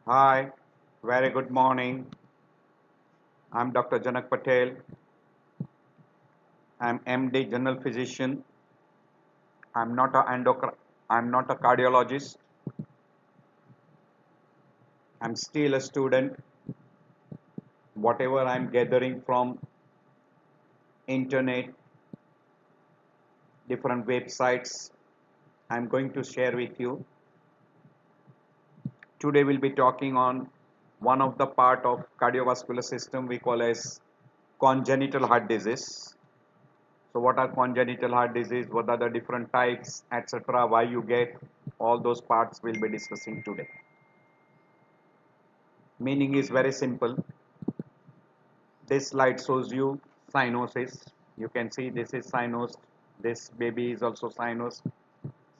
Hi, very good morning. I'm Dr. Janak Patel. I'm MD General Physician. I'm not a I'm not a cardiologist. I'm still a student. Whatever I'm gathering from internet, different websites, I'm going to share with you. Today we'll be talking on one of the part of cardiovascular system we call as congenital heart disease. So what are congenital heart disease? What are the different types, etc. Why you get all those parts we'll be discussing today. Meaning is very simple. This slide shows you cyanosis. You can see this is cyanosed. This baby is also cyanosed.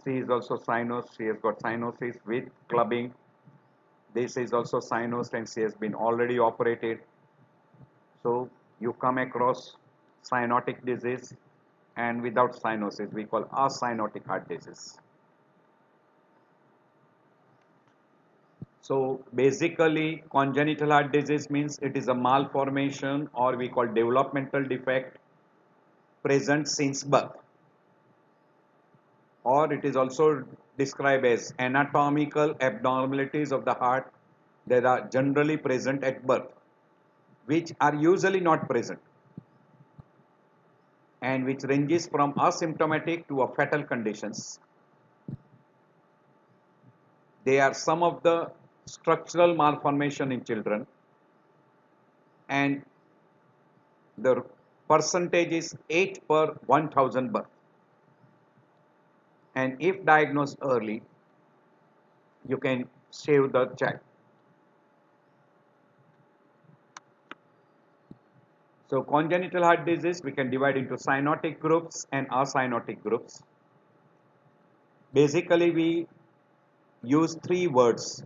She is also cyanosed. She has got cyanosis with clubbing. This is also cyanosed and she has been already operated. So you come across cyanotic disease and without cyanosis we call acyanotic heart disease. So basically congenital heart disease means it is a malformation or we call developmental defect present since birth, or it is also described as anatomical abnormalities of the heart that are generally present at birth, which are usually not present and which ranges from asymptomatic to a fatal conditions. They are some of the structural malformation in children, and the percentage is 8 per 1000 birth, and if diagnosed early you can save the child. So congenital heart disease we can divide into cyanotic groups and acyanotic groups. Basically we use three words: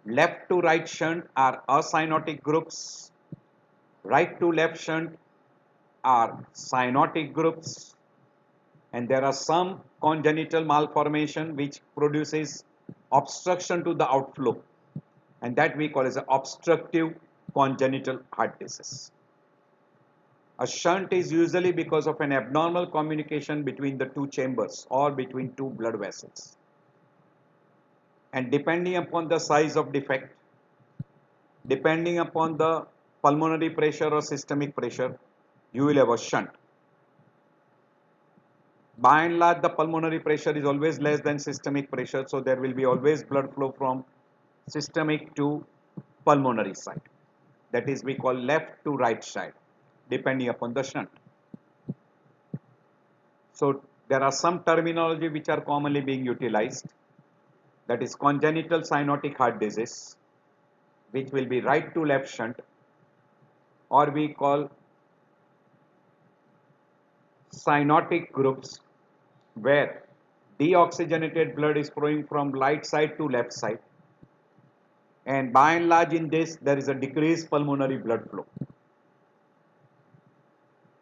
left to right shunt are acyanotic groups, right to left shunt are cyanotic groups, and there are some congenital malformation which produces obstruction to the outflow, and that we call as an obstructive congenital heart disease. A shunt is usually because of an abnormal communication between the two chambers or between two blood vessels, and depending upon the size of defect, depending upon the pulmonary pressure or systemic pressure, you will have a shunt. By and large the pulmonary pressure is always less than systemic pressure, so there will be always blood flow from systemic to pulmonary side, that is we call left to right side depending upon the shunt. So there are some terminology which are commonly being utilized, that is congenital cyanotic heart disease, which will be right to left shunt, or we call cyanotic groups where deoxygenated blood is flowing from right side to left side, and by and large in this there is a decreased pulmonary blood flow,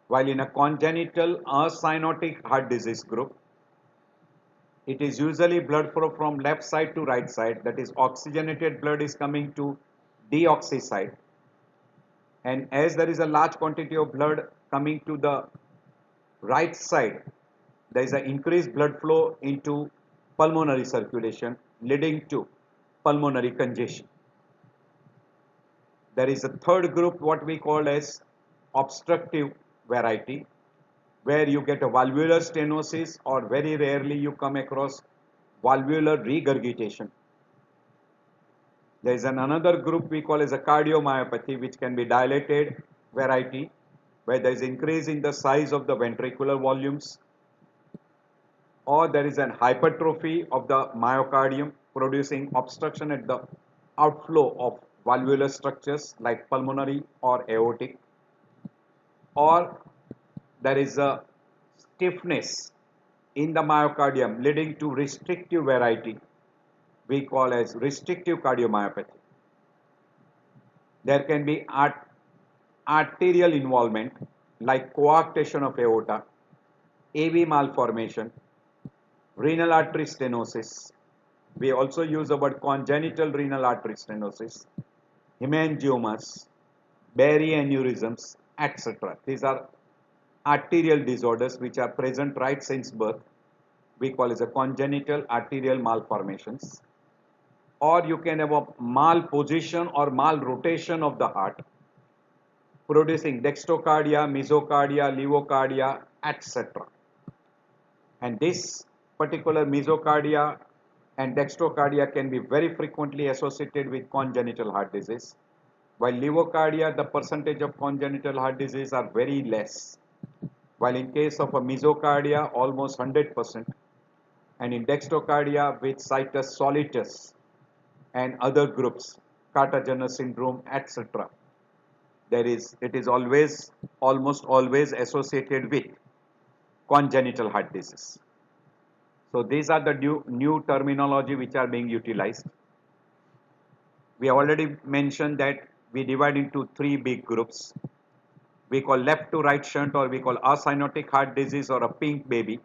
while in a congenital acyanotic heart disease group it is usually blood flow from left side to right side, that is oxygenated blood is coming to deoxy side, and as there is a large quantity of blood coming to the right side, there is an increased blood flow into pulmonary circulation leading to pulmonary congestion. There is a third group what we call as obstructive variety, where you get a valvular stenosis or very rarely you come across valvular regurgitation. There is another group we call as a cardiomyopathy, which can be dilated variety, where there is increase in the size of the ventricular volumes, or there is an hypertrophy of the myocardium producing obstruction at the outflow of valvular structures like pulmonary or aortic, or there is a stiffness in the myocardium leading to restrictive variety we call as restrictive cardiomyopathy. There can be arterial involvement like coarctation of aorta, AV malformation, renal artery stenosis, We also use the word congenital renal artery stenosis, hemangiomas, Berry aneurysms, etc. These are arterial disorders which are present right since birth. We call it a congenital arterial malformations. Or you can have a malposition or malrotation of the heart, producing dextrocardia, mesocardia, levocardia, etc. And this particular mesocardia and dextrocardia can be very frequently associated with congenital heart disease. While levocardia, the percentage of congenital heart disease are very less. While in case of a mesocardia, almost 100%. And in dextrocardia with situs solitus and other groups, Carter-Jenner syndrome, etc. It is almost always associated with congenital heart disease. So these are the new terminology which are being utilized. We already mentioned that we divide into three big groups. We call left to right shunt, or we call acyanotic heart disease, or a pink baby.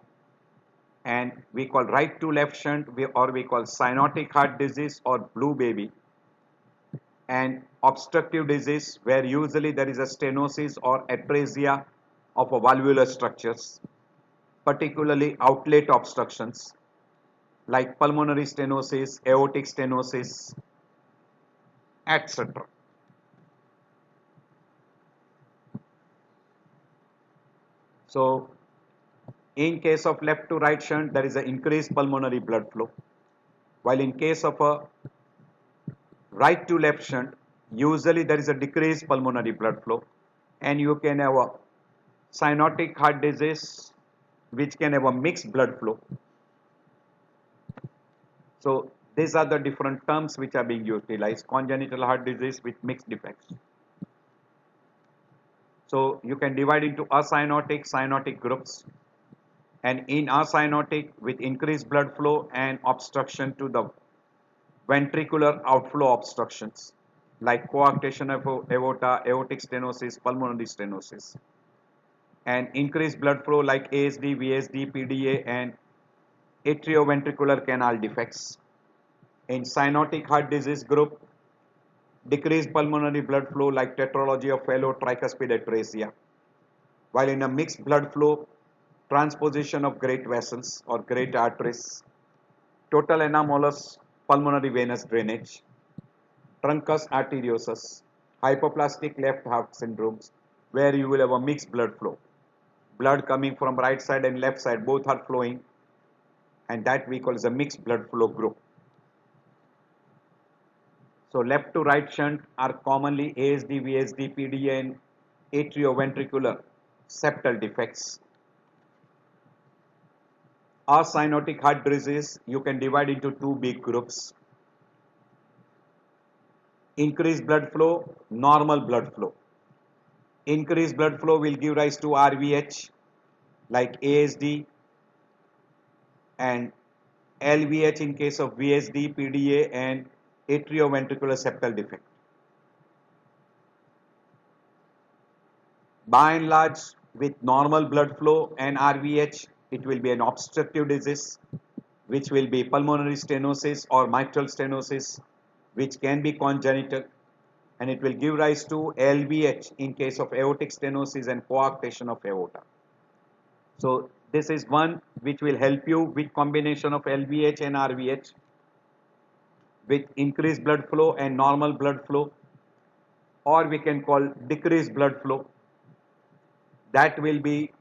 And we call right to left shunt, or we call cyanotic heart disease or blue baby. And obstructive disease, where usually there is a stenosis or atresia of a valvular structures, particularly outlet obstructions like pulmonary stenosis, aortic stenosis, etc. So in case of left to right shunt, there is an increased pulmonary blood flow, while in case of a right to left shunt, usually there is a decreased pulmonary blood flow, and you can have a cyanotic heart disease which can have a mixed blood flow. So these are the different terms which are being utilized: congenital heart disease with mixed defects. So you can divide into acyanotic, cyanotic groups, and in acyanotic with increased blood flow and obstruction to the ventricular outflow obstructions like coarctation of aorta, aortic stenosis, pulmonary stenosis, and increased blood flow like ASD, VSD, PDA, and atrioventricular canal defects. In cyanotic heart disease group, decreased pulmonary blood flow like tetralogy of Fallot, tricuspid atresia. While in a mixed blood flow, transposition of great vessels or great arteries, total anomalous pulmonary venous drainage, truncus arteriosus, hypoplastic left heart syndromes, where you will have a mixed blood flow. Blood coming from right side and left side, both are flowing, and that we call as a mixed blood flow group. So left to right shunt are commonly ASD, VSD, PDA, and atrioventricular septal defects. Acyanotic heart disease you can divide into two big groups: increased blood flow, normal blood flow. Increased blood flow will give rise to RVH like ASD, and LVH in case of VSD, PDA, and atrioventricular septal defect. By and large, with normal blood flow and RVH, it will be an obstructive disease, which will be pulmonary stenosis or mitral stenosis, which can be congenital, and it will give rise to LVH in case of aortic stenosis and coarctation of aorta. So this is one which will help you with combination of LVH and RVH with increased blood flow and normal blood flow, or we can call decreased blood flow. That will be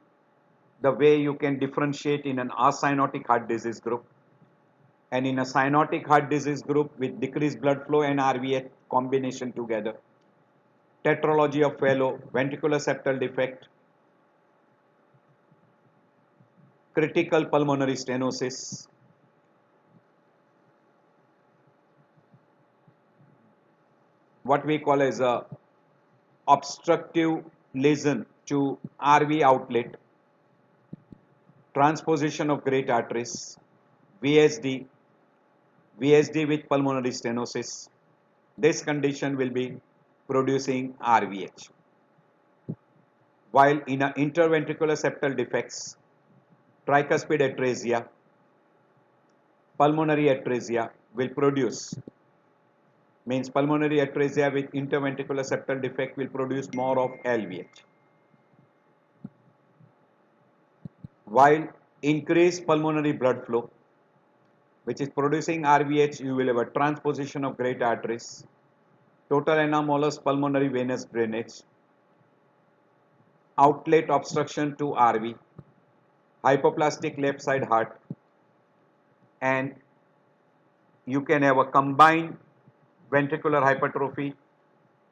the way you can differentiate in an acyanotic heart disease group. And in a cyanotic heart disease group with decreased blood flow and RVH combination together, tetralogy of Fallot, ventricular septal defect, critical pulmonary stenosis, what we call as a obstructive lesion to RV outlet, transposition of great arteries, VSD, VSD with pulmonary stenosis. This condition will be producing RVH. While in a interventricular septal defects, tricuspid atresia, pulmonary atresia, will produce, means pulmonary atresia with interventricular septal defect will produce more of LVH. While increased pulmonary blood flow, which is producing RVH, you will have a transposition of great arteries, total anomalous pulmonary venous drainage, outlet obstruction to RV, hypoplastic left side heart, and you can have a combined ventricular hypertrophy,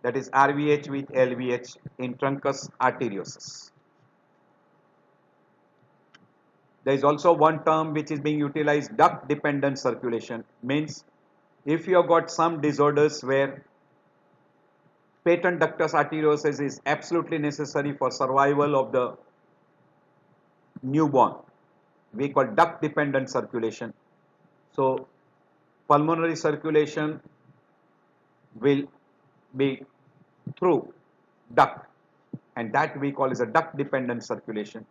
that is RVH with LVH in truncus arteriosus. There is also one term which is being utilized, duct dependent circulation, means if you have got some disorders where patent ductus arteriosus is absolutely necessary for survival of the newborn, we call duct dependent circulation. So pulmonary circulation will be through duct, and that we call as a duct dependent circulation.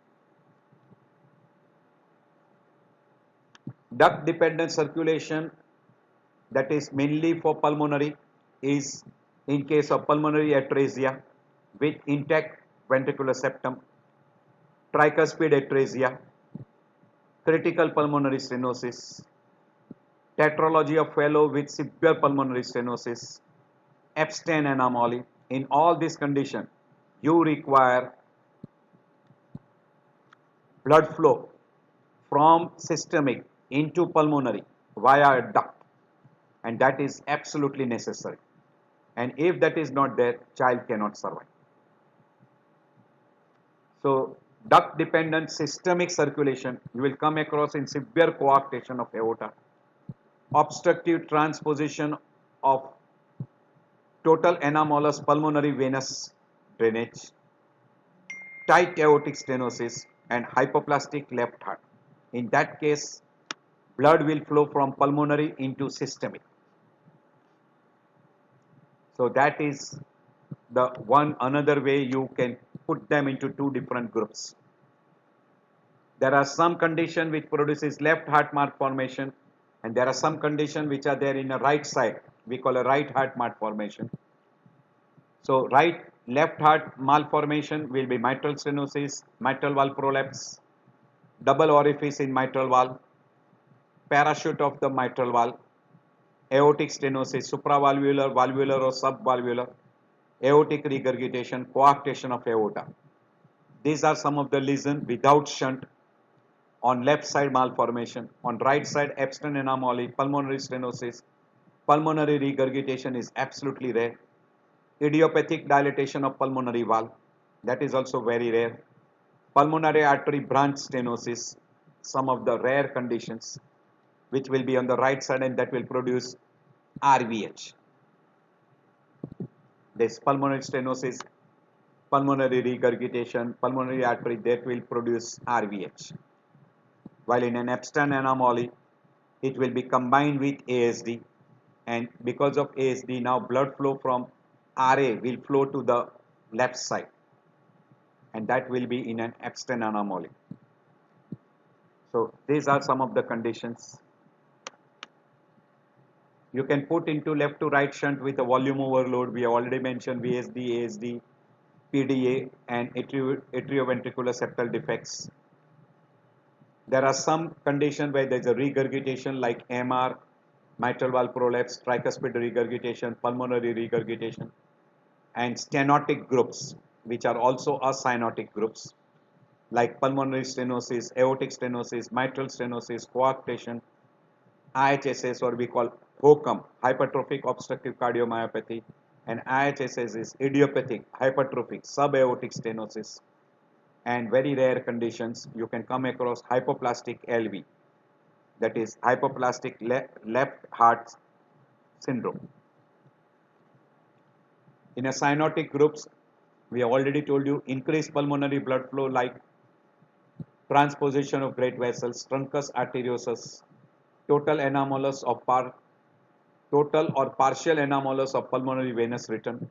Duct dependent circulation, that is mainly for pulmonary, is in case of pulmonary atresia with intact ventricular septum, tricuspid atresia, critical pulmonary stenosis, tetralogy of Fallot with severe pulmonary stenosis, Epstein anomaly. In all these conditions, you require blood flow from systemic into pulmonary via a duct, and that is absolutely necessary. And if that is not there, child cannot survive. So duct dependent systemic circulation you will come across in severe coarctation of aorta, obstructive transposition of total anomalous pulmonary venous drainage, tight aortic stenosis, and hypoplastic left heart. In that case, blood will flow from pulmonary into systemic. So that is the one another way you can put them into two different groups. There are some condition which produces left heart malformation, and there are some condition which are there in the right side. We call a right heart malformation. So left heart malformation will be mitral stenosis, mitral valve prolapse, double orifice in mitral valve, parachute of the mitral valve, aortic stenosis, supravalvular, valvular or subvalvular, aortic regurgitation, coarctation of aorta. These are some of the lesions without shunt. On left side malformation, on right side Epstein anomaly, pulmonary stenosis, pulmonary regurgitation is absolutely rare. Idiopathic dilatation of pulmonary valve, that is also very rare. Pulmonary artery branch stenosis, some of the rare conditions which will be on the right side and that will produce RVH. This pulmonary stenosis, pulmonary regurgitation, pulmonary artery, that will produce RVH. While in an Epstein anomaly, it will be combined with ASD, and because of ASD, now blood flow from RA will flow to the left side, and that will be in an Epstein anomaly. So these are some of the conditions. You can put into left to right shunt with a volume overload. We have already mentioned VSD, ASD, PDA, and atrioventricular septal defects. There are some conditions where there is a regurgitation like MR, mitral valve prolapse, tricuspid regurgitation, pulmonary regurgitation, and stenotic groups, which are also acyanotic groups like pulmonary stenosis, aortic stenosis, mitral stenosis, coarctation, IHSS, or we call HOCM, hypertrophic obstructive cardiomyopathy, and IHSS is idiopathic hypertrophic subaortic stenosis. And very rare conditions you can come across hypoplastic LV, that is hypoplastic left heart syndrome. In a cyanotic groups, we have already told you increased pulmonary blood flow like transposition of great vessels, truncus arteriosus, total or partial anomalous of pulmonary venous return,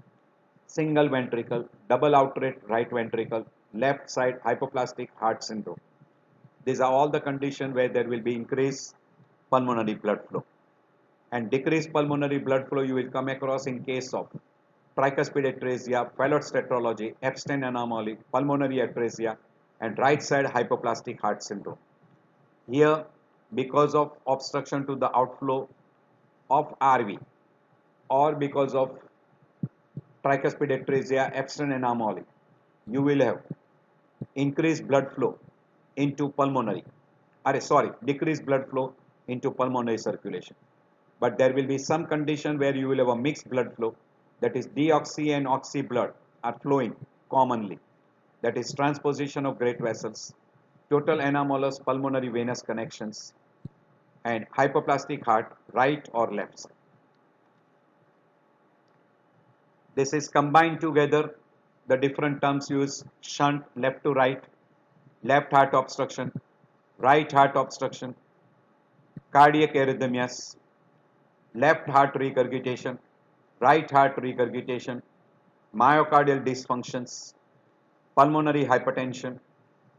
single ventricle, double outlet right ventricle, left side hypoplastic heart syndrome. These are all the conditions where there will be increased pulmonary blood flow. And decreased pulmonary blood flow you will come across in case of tricuspid atresia, Fallot's tetralogy, Epstein anomaly, pulmonary atresia, and right side hypoplastic heart syndrome. Here, because of obstruction to the outflow of RV or because of tricuspid atresia, Epstein anomaly, you will have increased blood flow into pulmonary, decreased blood flow into pulmonary circulation. But there will be some condition where you will have a mixed blood flow, that is deoxy and oxy blood are flowing commonly, that is transposition of great vessels, total anomalous pulmonary venous connections, and hypoplastic heart right or left side. This is combined together, the different terms used: shunt left to right, left heart obstruction, right heart obstruction, cardiac arrhythmias, left heart regurgitation, right heart regurgitation, myocardial dysfunctions, pulmonary hypertension,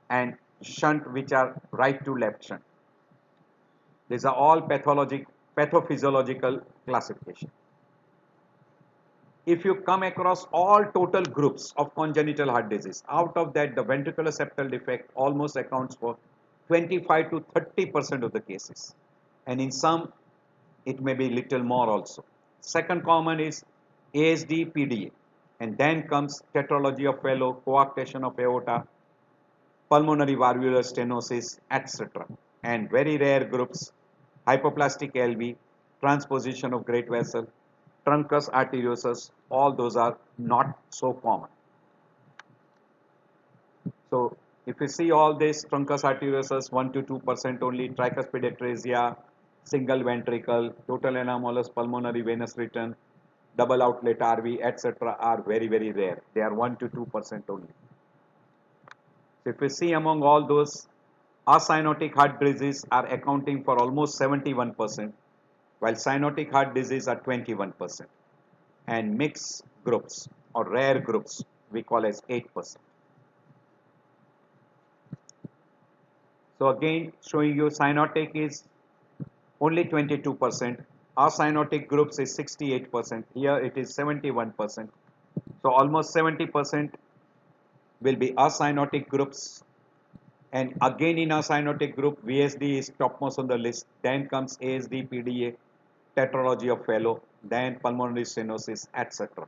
and shunt, which are right to left shunt. These are all pathophysiological classification. If you come across all total groups of congenital heart disease, out of that the ventricular septal defect almost accounts for 25 to 30% of the cases, and in some it may be little more also. Second common is ASD PDA, and then comes tetralogy of Fallot, coarctation of aorta, pulmonary valvular stenosis, etc. And very rare groups: hypoplastic LV, transposition of great vessel, truncus arteriosus, all those are not so common. So if you see all this, truncus arteriosus 1 to 2% only, tricuspid atresia, single ventricle, total anomalous pulmonary venous return, double outlet RV, etc. are very, very rare. They are 1 to 2% only. So if you see among all those, acyanotic heart disease are accounting for almost 71%, while cyanotic heart disease are 21%. And mixed groups or rare groups we call as 8%. So again, showing you cyanotic is only 22%. Acyanotic groups is 68%. Here it is 71%. So almost 70% will be acyanotic groups. And again in acyanotic group, VSD is topmost on the list. Then comes ASD, PDA, tetralogy of Fallot, then pulmonary stenosis, etc.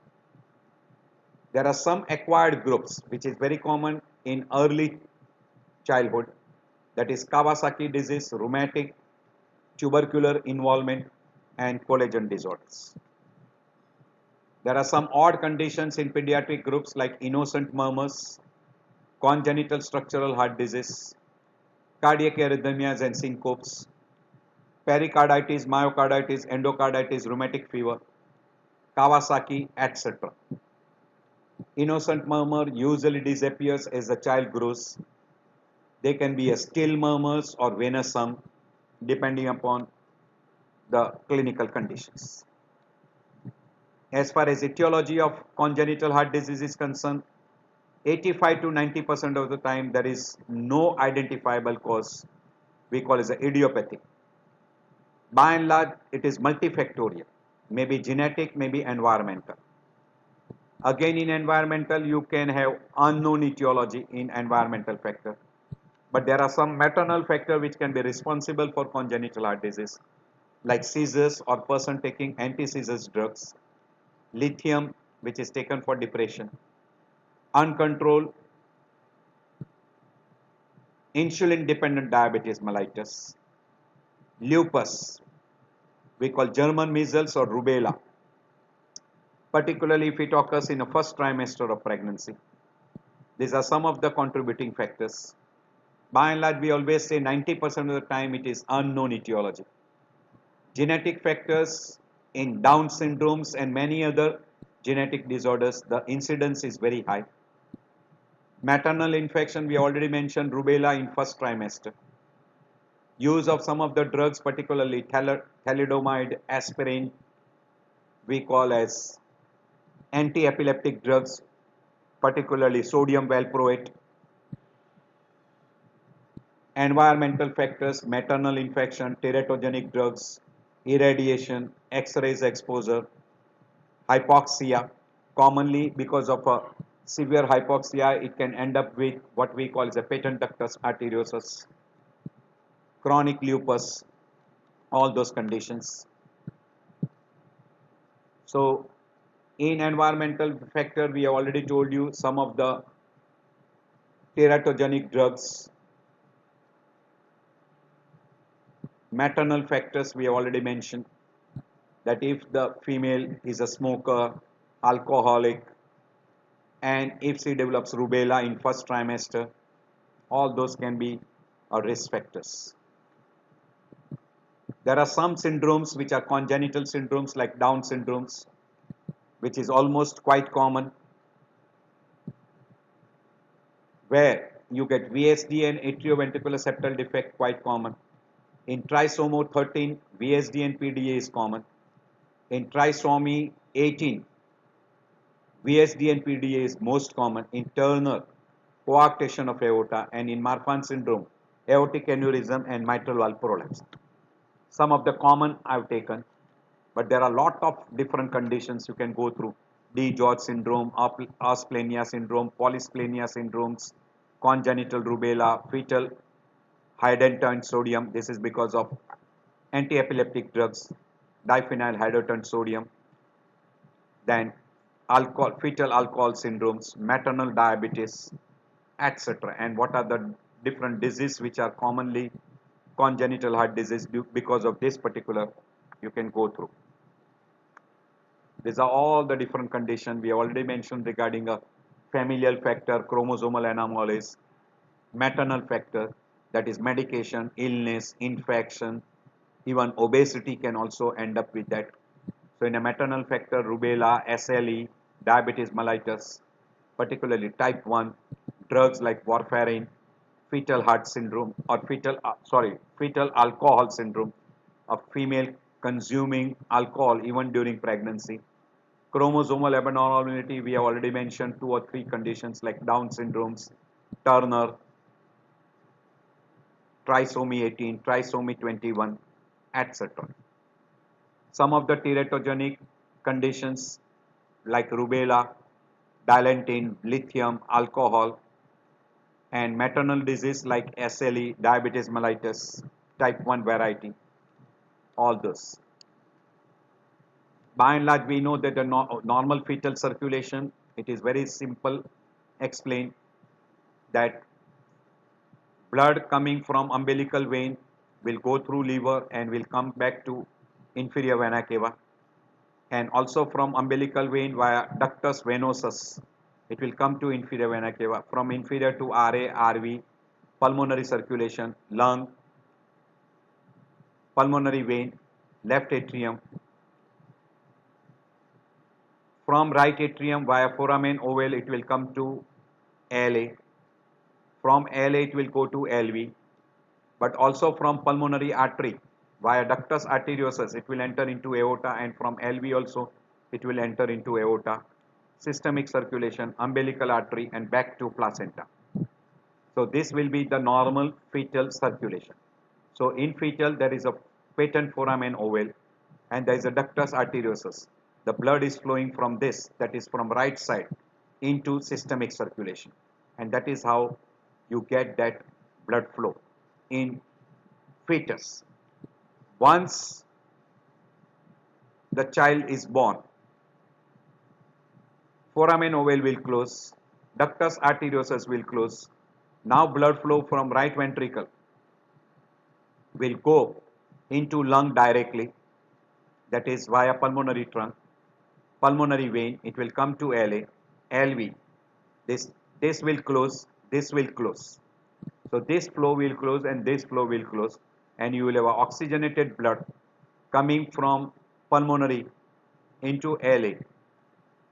There are some acquired groups which is very common in early childhood, that is Kawasaki disease, rheumatic, tubercular involvement, and collagen disorders. There are some odd conditions in pediatric groups like innocent murmurs, congenital structural heart disease, cardiac arrhythmias and syncopes, pericarditis, myocarditis, endocarditis, rheumatic fever, Kawasaki, etc. Innocent murmur usually disappears as the child grows. They can be a still murmurs or venous hum depending upon the clinical conditions. As far as etiology of congenital heart disease is concerned, 85 to 90% of the time there is no identifiable cause. We call it idiopathic. By and large, it is multifactorial, maybe genetic, maybe environmental. Again, in environmental, you can have unknown etiology in environmental factor. But there are some maternal factors which can be responsible for congenital heart disease, like seizures or person taking anti-seizures drugs, lithium, which is taken for depression, uncontrolled insulin-dependent diabetes mellitus, lupus, we call German measles or rubella, particularly if it occurs in the first trimester of pregnancy. These are some of the contributing factors. By and large, we always say 90% of the time it is unknown etiology. Genetic factors in Down syndromes and many other genetic disorders, the incidence is very high. Maternal infection, we already mentioned rubella in first trimester. Use of some of the drugs, particularly thalidomide, aspirin, we call as anti-epileptic drugs, particularly sodium valproate. Environmental factors, maternal infection, teratogenic drugs, irradiation, X-rays exposure, hypoxia. Commonly, because of a severe hypoxia, it can end up with what we call as a patent ductus arteriosus, chronic lupus, all those conditions. So, in environmental factor, we have already told you some of the teratogenic drugs. Maternal factors we have already mentioned, that if the female is a smoker, alcoholic, and if she develops rubella in first trimester, all those can be risk factors. There are some syndromes which are congenital syndromes like Down syndromes, which is almost quite common, where you get VSD and atrioventricular septal defect quite common. In trisomy 13, VSD and PDA is common. In trisomy 18, VSD and PDA is most common. In Turner, coarctation of aorta, and in Marfan syndrome, aortic aneurysm and mitral valve prolapse. Some of the common I've taken, but there are a lot of different conditions you can go through. D-George syndrome, asplenia syndrome, polysplenia syndromes, congenital rubella, fetal hydrogen sodium. This is because of anti-epileptic drugs, diphenyl hydrogen sodium. Then fetal alcohol syndromes, maternal diabetes, etc. And what are the different diseases which are commonly congenital heart disease because of this particular you can go through. These are all the different conditions we have already mentioned regarding a familial factor, chromosomal anomalies, maternal factor, that is medication, illness, infection, even obesity can also end up with that. So in a maternal factor, rubella, SLE, diabetes mellitus, particularly type 1, drugs like warfarin, fetal heart syndrome or fetal alcohol syndrome, of female consuming alcohol even during pregnancy. Chromosomal abnormality, we have already mentioned 2 or 3 conditions like Down syndromes, Turner, trisomy 18, trisomy 21, etc. Some of the teratogenic conditions like rubella, dilantin, lithium, alcohol, and maternal disease like SLE, diabetes mellitus, type 1 variety, all those. By and large, we know that the normal fetal circulation, it is very simple, explained that blood coming from umbilical vein will go through liver and will come back to inferior vena cava, and also from umbilical vein via ductus venosus it will come to inferior vena cava, from inferior to RA, RV, pulmonary circulation, lung, pulmonary vein, left atrium, from right atrium via foramen ovale it will come to LA, from LA it will go to LV, but also from pulmonary artery via ductus arteriosus it will enter into aorta, and from LV also it will enter into aorta, systemic circulation, umbilical artery, and back to placenta. So this will be the normal fetal circulation. So in fetal there is a patent foramen ovale and there is a ductus arteriosus. The blood is flowing from this, that is from right side, into systemic circulation, and that is how you get that blood flow in fetus. Once the child is born, foramen ovale will close, ductus arteriosus will close. Now blood flow from right ventricle will go into lung directly, that is via pulmonary trunk, pulmonary vein, it will come to LA, LV. This will close, this will close. So this flow will close and this flow will close, and you will have oxygenated blood coming from pulmonary into LA,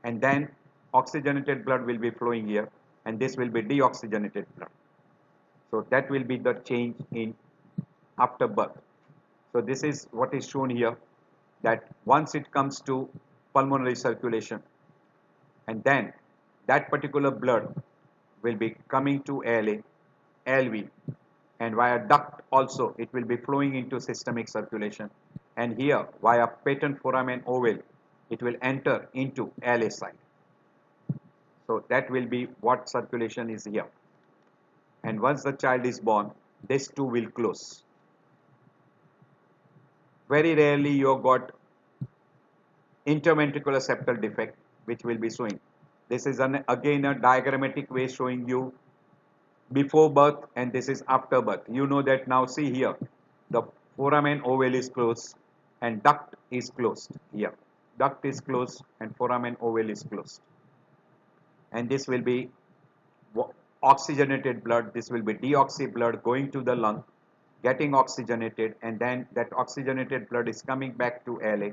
and then oxygenated blood will be flowing here, and this will be deoxygenated blood. So that will be the change in after birth. So this is what is shown here, that once it comes to pulmonary circulation, and then that particular blood will be coming to LA, LV, and via duct also it will be flowing into systemic circulation, and here via patent foramen ovale it will enter into LA site. So that will be what circulation is here. And once the child is born, this too will close. Very rarely you have got interventricular septal defect which will be showing. This is again a diagrammatic way showing you before birth and this is after birth. You know that now. See here, the foramen ovale is closed and duct is closed here. Duct is closed and foramen ovale is closed. And this will be oxygenated blood. This will be deoxy blood going to the lung, getting oxygenated, and then that oxygenated blood is coming back to LA,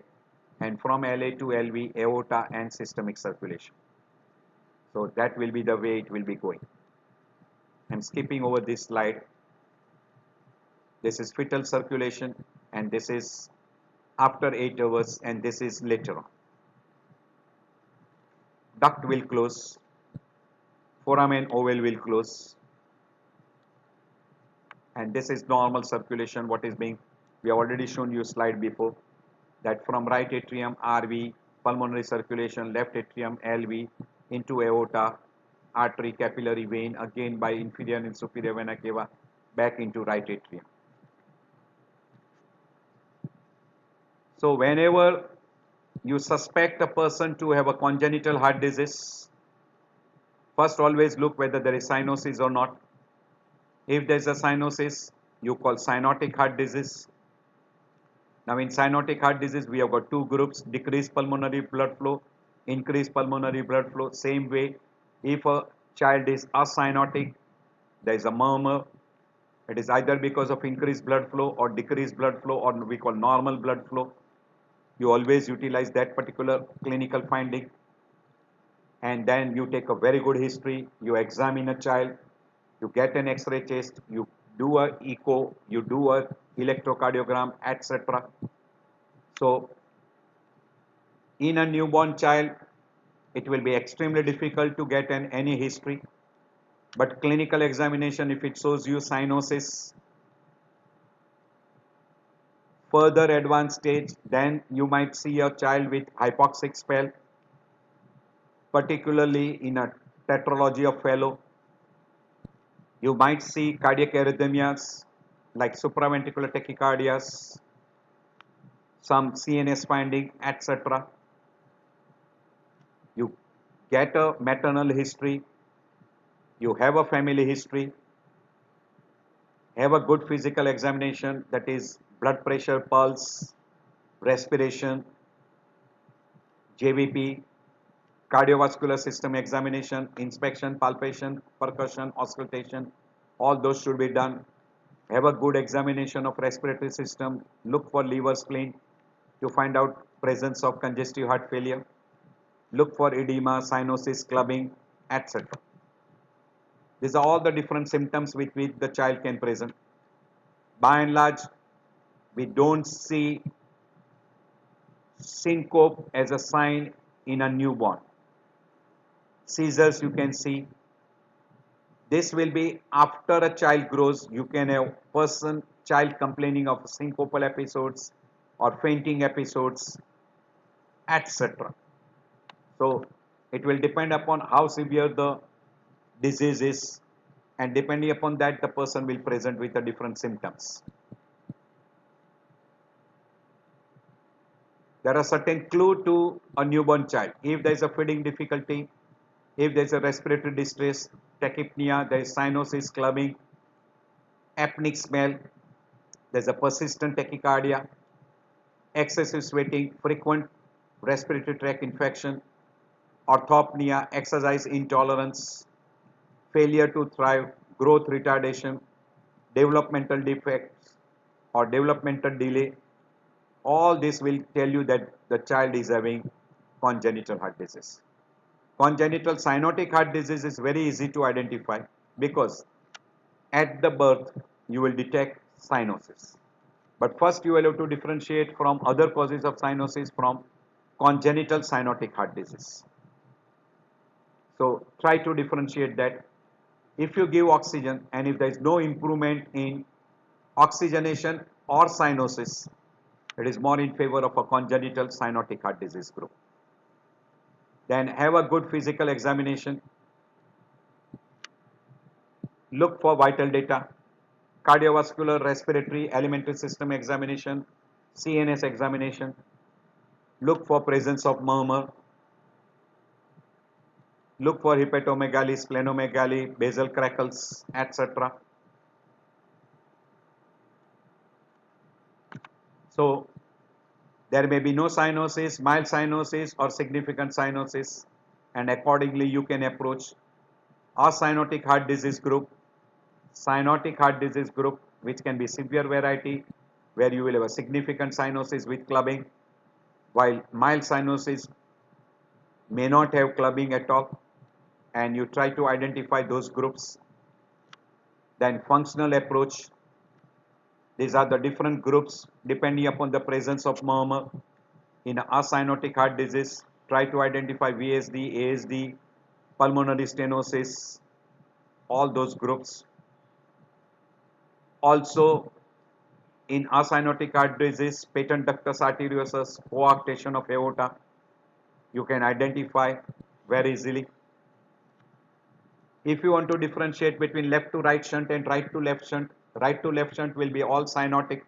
and from LA to LV, aorta and systemic circulation. So that will be the way it will be going. I'm skipping over this slide. This is fetal circulation and this is after 8 hours and this is later on. Duct will close, foramen ovale will close, and this is normal circulation. What is being, we have already shown you a slide before that from right atrium RV, pulmonary circulation, left atrium LV into aorta, artery, capillary vein, again by inferior and superior vena cava back into right atrium. So whenever you suspect a person to have a congenital heart disease, first always look whether there is cyanosis or not. If there is a cyanosis, you call cyanotic heart disease. Now in cyanotic heart disease, we have got two groups: decreased pulmonary blood flow, increased pulmonary blood flow. Same way, if a child is acyanotic, there is a murmur. It is either because of increased blood flow or decreased blood flow, or we call normal blood flow. You always utilize that particular clinical finding, and then you take a very good history. You examine a child, you get an X-ray test, you do a echo, you do a electrocardiogram, etc. So in a newborn child, it will be extremely difficult to get any history, but clinical examination, if it shows you cyanosis, further advanced stage, then you might see a child with hypoxic spell, particularly in a tetralogy of Fallot. You might see cardiac arrhythmias like supraventricular tachycardias, some CNS finding, etc. You get a maternal history, you have a family history, have a good physical examination, that is blood pressure, pulse, respiration, JVP, cardiovascular system examination, inspection, palpation, percussion, auscultation, all those should be done. Have a good examination of respiratory system, look for liver, spleen to find out presence of congestive heart failure, look for edema, cyanosis, clubbing, etc. These are all the different symptoms with which the child can present. By and large, we don't see syncope as a sign in a newborn. Seizures you can see. This will be after a child grows. You can have child complaining of syncopal episodes or fainting episodes, etc. So it will depend upon how severe the disease is, and depending upon that the person will present with the different symptoms. There are certain clues to a newborn child. If there is a feeding difficulty, if there is a respiratory distress, tachypnea, there is cyanosis, clubbing, apneic smell, there is a persistent tachycardia, excessive sweating, frequent respiratory tract infection, orthopnea, exercise intolerance, failure to thrive, growth retardation, developmental defects or developmental delay, all this will tell you that the child is having congenital heart disease. Congenital cyanotic heart disease is very easy to identify because at the birth you will detect cyanosis. But first you will have to differentiate from other causes of cyanosis from congenital cyanotic heart disease. So try to differentiate that. If you give oxygen and if there is no improvement in oxygenation or cyanosis, It is more in favor of a congenital cyanotic heart disease group. Then have a good physical examination. Look for vital data, cardiovascular, respiratory, alimentary system examination, CNS examination. Look for presence of murmur. Look for hepatomegaly, splenomegaly, basal crackles, etc. So there may be no cyanosis, mild cyanosis or significant cyanosis, and accordingly you can approach a cyanotic heart disease group, which can be severe variety where you will have a significant cyanosis with clubbing, while mild cyanosis may not have clubbing at all, and you try to identify those groups. Then functional approach, these are the different groups depending upon the presence of murmur. In acyanotic heart disease, try to identify VSD, ASD, pulmonary stenosis, all those groups. Also, in acyanotic heart disease, patent ductus arteriosus, coarctation of aorta, you can identify very easily. If you want to differentiate between left to right shunt and right to left shunt will be all cyanotic.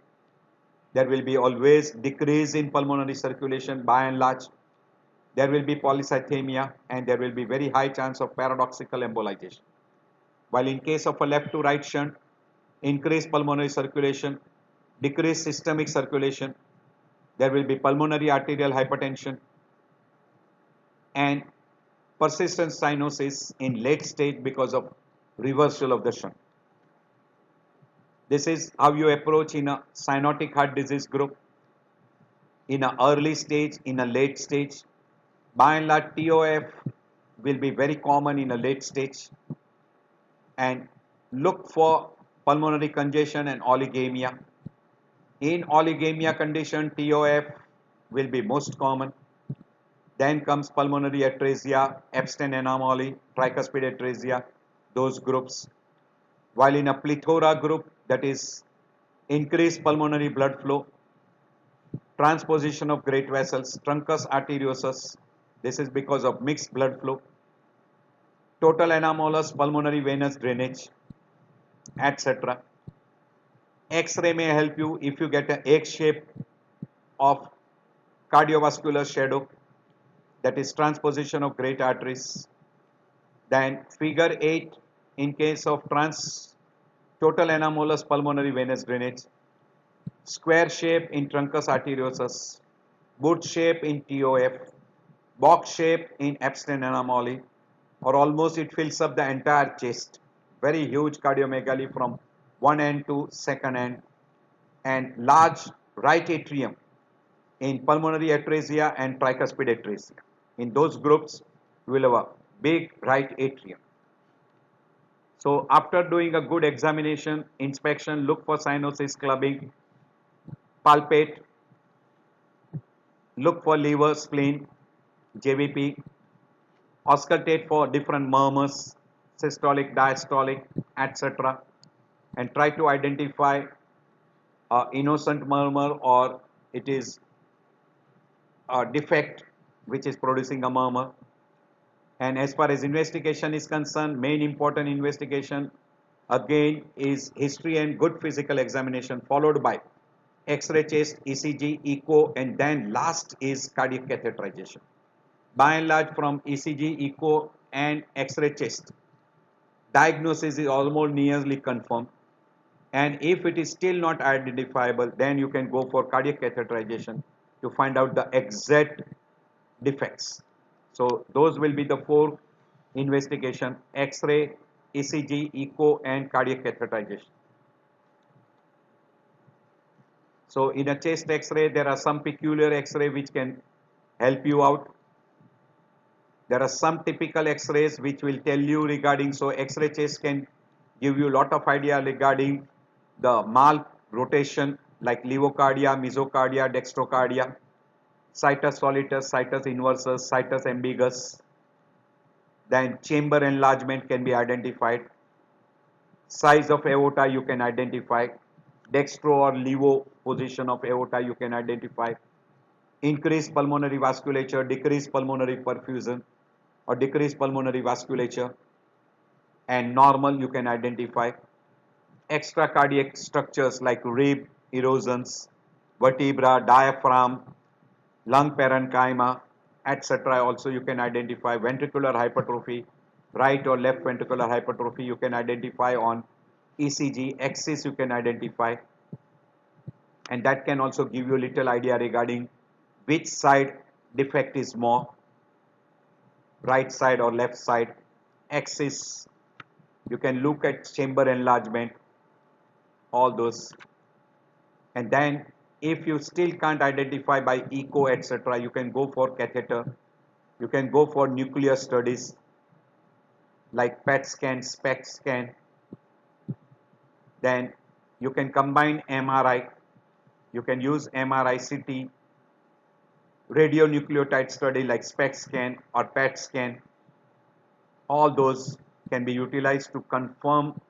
There will be always decrease in pulmonary circulation by and large. There will be polycythemia and there will be very high chance of paradoxical embolization. While in case of a left to right shunt, increased pulmonary circulation, decreased systemic circulation, there will be pulmonary arterial hypertension and persistent cyanosis in late stage because of reversal of the shunt. This is how you approach in a cyanotic heart disease group, in an early stage, in a late stage. By and large, TOF will be very common in a late stage, and look for pulmonary congestion and oligemia. In oligemia condition, TOF will be most common. Then comes pulmonary atresia, Epstein anomaly, tricuspid atresia, those groups. While in a plethora group, that is increased pulmonary blood flow, transposition of great vessels, truncus arteriosus, this is because of mixed blood flow, total anomalous pulmonary venous drainage, etc. X-ray may help you if you get an egg shape of cardiovascular shadow, that is transposition of great arteries. Then figure 8 in case of total anomalous pulmonary venous drainage, square shape in truncus arteriosus, boot shape in TOF, box shape in Epstein anomaly, or almost it fills up the entire chest. Very huge cardiomegaly from one end to second end, and large right atrium in pulmonary atresia and tricuspid atresia. In those groups, you will have a big right atrium. So after doing a good examination, inspection, look for cyanosis clubbing, palpate, look for liver, spleen, JVP, auscultate for different murmurs, systolic, diastolic, etc. and try to identify innocent murmur or it is a defect which is producing a murmur. And as far as investigation is concerned, main important investigation again is history and good physical examination followed by X-ray chest, ECG, echo, and then last is cardiac catheterization. By and large, from ECG, echo, and X-ray chest, diagnosis is almost nearly confirmed. And if it is still not identifiable, then you can go for cardiac catheterization to find out the exact defects. So those will be the 4 investigation: X-ray, ECG, echo, and cardiac catheterization. So in a chest X-ray, there are some peculiar X-ray which can help you out. There are some typical X-rays which will tell you regarding, so X-ray chest can give you a lot of idea regarding the mal rotation like levocardia, mesocardia, dextrocardia, situs solutus, situs inversus, situs ambiguous. Then chamber enlargement can be identified. Size of aorta you can identify. dextro or levo position of aorta you can identify, increased pulmonary vasculature, decreased pulmonary perfusion or decreased pulmonary vasculature, and normal you can identify. Extracardiac structures like rib erosions, vertebra, diaphragm, lung parenchyma, etc. Also you can identify ventricular hypertrophy, right or left ventricular hypertrophy you can identify on ECG, axis you can identify, and that can also give you a little idea regarding which side defect is more, right side or left side. Axis, you can look at chamber enlargement, all those. And then if you still can't identify by echo, etc., you can go for catheter, you can go for nuclear studies like PET scan, SPECT scan. Then you can combine MRI, you can use MRI CT, radionucleotide study like SPECT scan or PET scan. All those can be utilized to confirm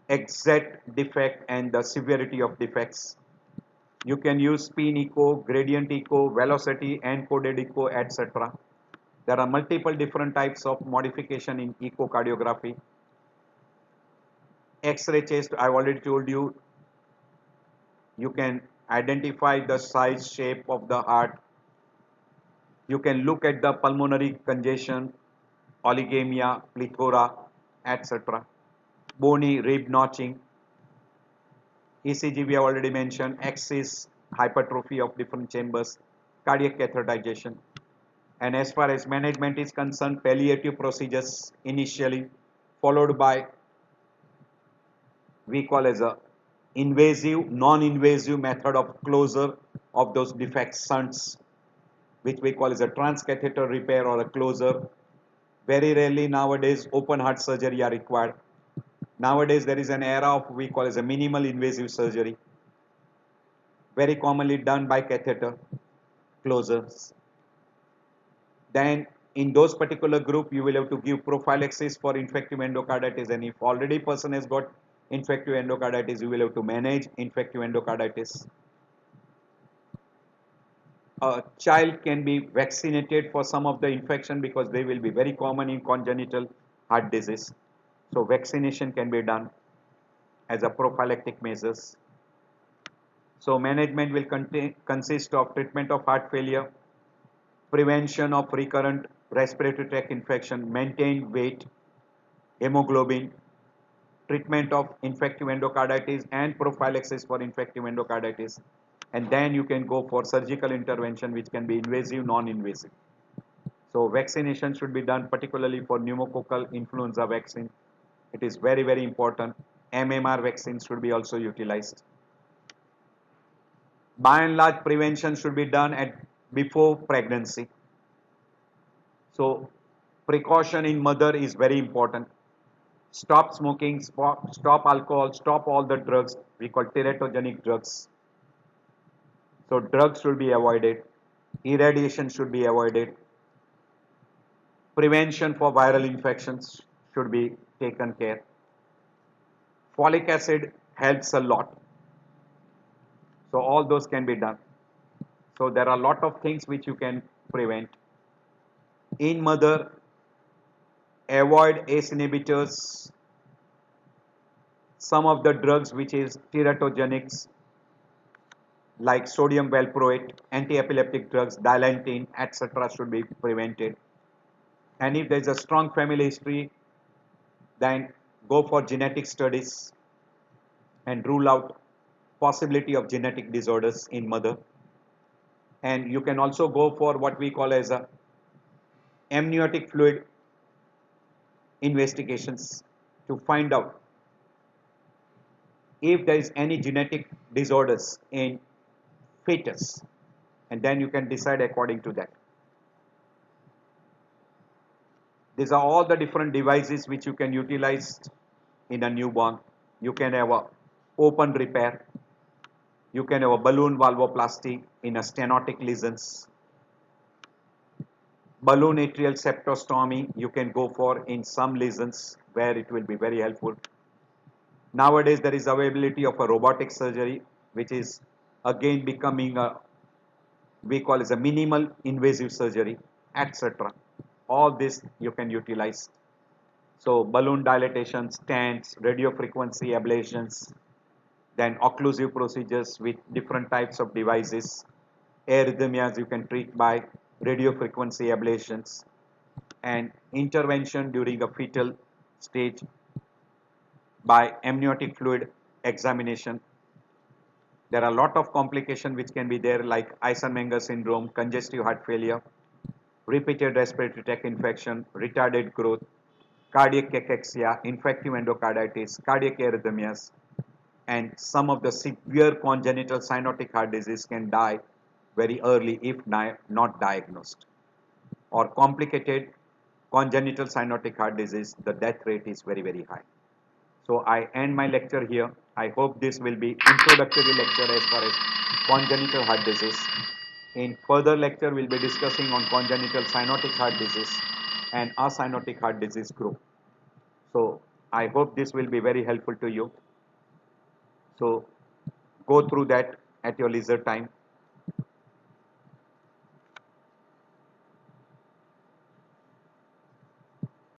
exact defect and the severity of defects. You can use spin echo, gradient echo, velocity, encoded echo, etc. There are multiple different types of modification in echocardiography. X-ray chest, I've already told you, you can identify the size, shape of the heart. You can look at the pulmonary congestion, oligemia, plethora, etc. Bony rib notching. ECG we have already mentioned, axis, hypertrophy of different chambers, cardiac catheterization. And as far as management is concerned, palliative procedures initially, followed by we call as a invasive, non-invasive method of closure of those defect shunts, which we call as a transcatheter repair or a closure. Very rarely nowadays open heart surgery are required. Nowadays there is an era of we call as a minimal invasive surgery, very commonly done by catheter closures. Then in those particular group you will have to give prophylaxis for infective endocarditis, and if already person has got infective endocarditis you will have to manage infective endocarditis. A child can be vaccinated for some of the infection because they will be very common in congenital heart disease. So vaccination can be done as a prophylactic measures. So management will consist of treatment of heart failure, prevention of recurrent respiratory tract infection, maintained weight, hemoglobin, treatment of infective endocarditis and prophylaxis for infective endocarditis. And then you can go for surgical intervention which can be invasive, non-invasive. So vaccination should be done particularly for pneumococcal influenza vaccine. It is very, very important. MMR vaccines should be also utilized. By and large, prevention should be done at before pregnancy. So precaution in mother is very important. Stop smoking, stop alcohol, stop all the drugs we call teratogenic drugs. So drugs should be avoided. Irradiation should be avoided. Prevention for viral infections should be taken care. Folic acid helps a lot. So all those can be done. So there are a lot of things which you can prevent. In mother, avoid ACE inhibitors, some of the drugs which is teratogenics like sodium valproate, anti-epileptic drugs, dilantin, etc. should be prevented. And if there is a strong family history, then go for genetic studies and rule out possibility of genetic disorders in mother. And you can also go for what we call as a amniotic fluid investigations to find out if there is any genetic disorders in fetus, and then you can decide according to that. These are all the different devices which you can utilize in a newborn. You can have a open repair, you can have a balloon valvoplasty in a stenotic lesions, balloon atrial septostomy you can go for in some lesions where it will be very helpful. Nowadays, there is availability of a robotic surgery, which is again becoming a, we call as a minimal invasive surgery, etc. All this you can utilize. So balloon dilatation, stents, radio frequency ablations, then occlusive procedures with different types of devices. Arrhythmias you can treat by radio frequency ablations, and intervention during a fetal stage by amniotic fluid examination. There are a lot of complications which can be there, like Eisenmenger syndrome, congestive heart failure, repeated respiratory tract infection, retarded growth, cardiac cachexia, infective endocarditis, cardiac arrhythmias, and some of the severe congenital cyanotic heart disease can die very early if not diagnosed. Or complicated congenital cyanotic heart disease, the death rate is very, very high. So I end my lecture here. I hope this will be introductory lecture as far as congenital heart disease. In further lecture, we'll be discussing on congenital cyanotic heart disease and acyanotic heart disease group. So I hope this will be very helpful to you. So go through that at your leisure time.